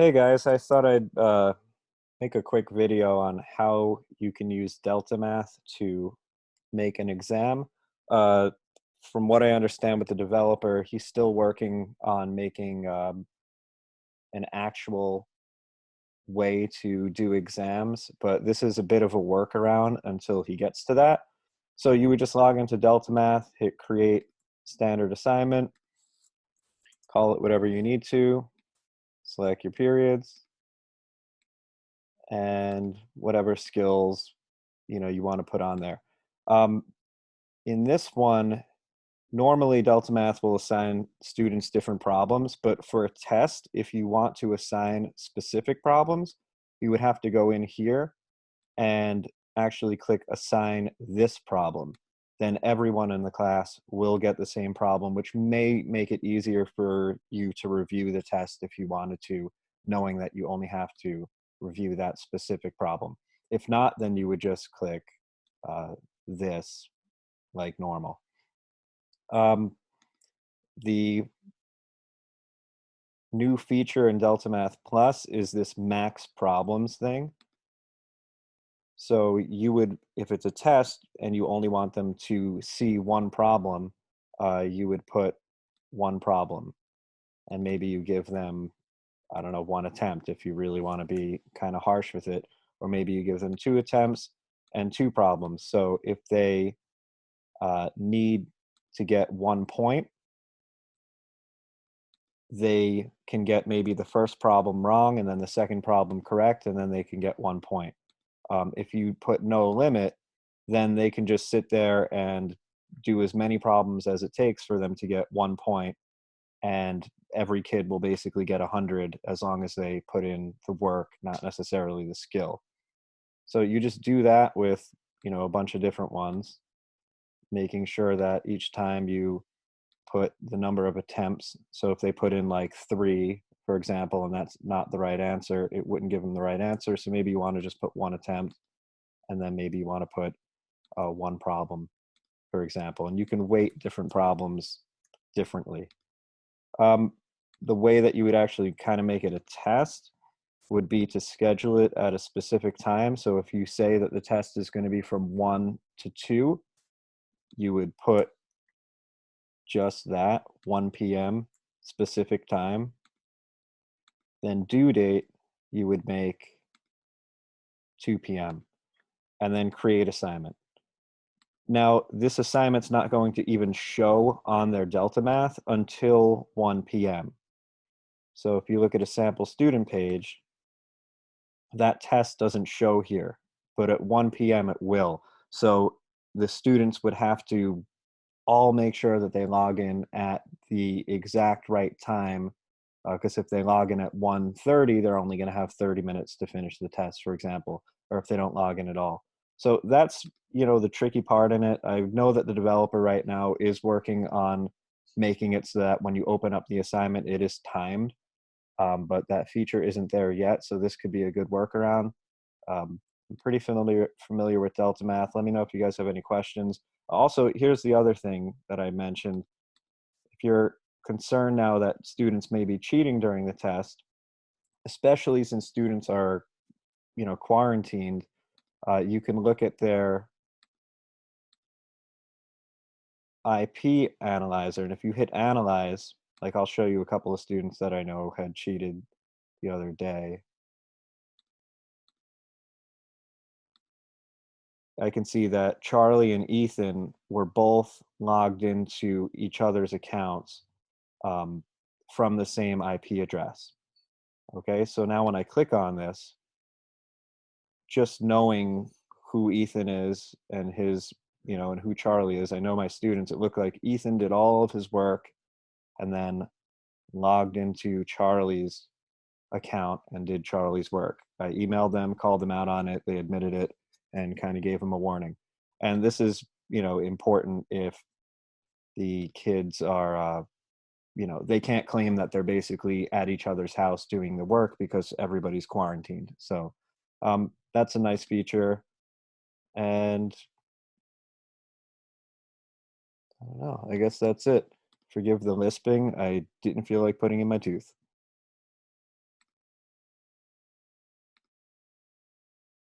Hey guys, I thought I'd make a quick video on how you can use Deltamath to make an exam. Uh, from what I understand with the developer, he's still working on making an actual way to do exams, but this is a bit of a workaround until he gets to that. So you would just log into Deltamath, hit create standard assignment, call it whatever you need to, select your periods, and whatever skills you want to put on there. Um, in this one, normally Delta Math will assign students different problems, but for a test, if you want to assign specific problems, you would have to go in here and actually click assign this problem. Then everyone in the class will get the same problem, which may make it easier for you to review the test if you wanted to, knowing that you only have to review that specific problem. If not, then you would just click uh, this like normal. Um, the new feature in Deltamath Plus is this max problems thing. So you would, if it's a test and you only want them to see one problem, you would put one problem, and maybe you give them, I don't know, one attempt if you really want to be kind of harsh with it, or maybe you give them two attempts and two problems. So if they need to get 1 point, they can get maybe the first problem wrong and then the second problem correct, and then they can get 1 point. If you put no limit, then they can just sit there and do as many problems as it takes for them to get 1 point, and every kid will basically get 100 as long as they put in the work, not necessarily the skill. So you just do that with a bunch of different ones, making sure that each time you put the number of attempts. So if they put in like 3, for example, and that's not the right answer, it wouldn't give them the right answer. So maybe you want to just put one attempt, and then maybe you want to put one problem, for example, and you can weight different problems differently. Um, the way that you would actually kind of make it a test would be to schedule it at a specific time. So if you say that the test is going to be from 1 to 2, you would put just that 1 p.m. specific time. Then due date, you would make 2 p.m. and then create assignment. Now, this assignment's not going to even show on their Deltamath until 1 p.m. So if you look at a sample student page, that test doesn't show here, but at 1 p.m. it will. So the students would have to all make sure that they log in at the exact right time, because if they log in at 1:30, they're only going to have 30 minutes to finish the test, for example, or if they don't log in at all. So that's the tricky part in it. I know that the developer right now is working on making it so that when you open up the assignment, it is timed, but that feature isn't there yet. So this could be a good workaround. I'm pretty familiar with Deltamath. Let me know if you guys have any questions. Also, here's the other thing that I mentioned. If you're concerned now that students may be cheating during the test, especially since students are, quarantined, you can look at their IP analyzer, and if you hit analyze, like I'll show you a couple of students that I know had cheated the other day. I can see that Charlie and Ethan were both logged into each other's accounts um, from the same IP address. Okay, so now when I click on this, just knowing who Ethan is and and who Charlie is, I know my students, it looked like Ethan did all of his work and then logged into Charlie's account and did Charlie's work. I emailed them, called them out on it, they admitted it, and kind of gave them a warning. And this is, important if the kids are, they can't claim that they're basically at each other's house doing the work because everybody's quarantined. So that's a nice feature. And I don't know, I guess that's it. Forgive the lisping. I didn't feel like putting in my tooth.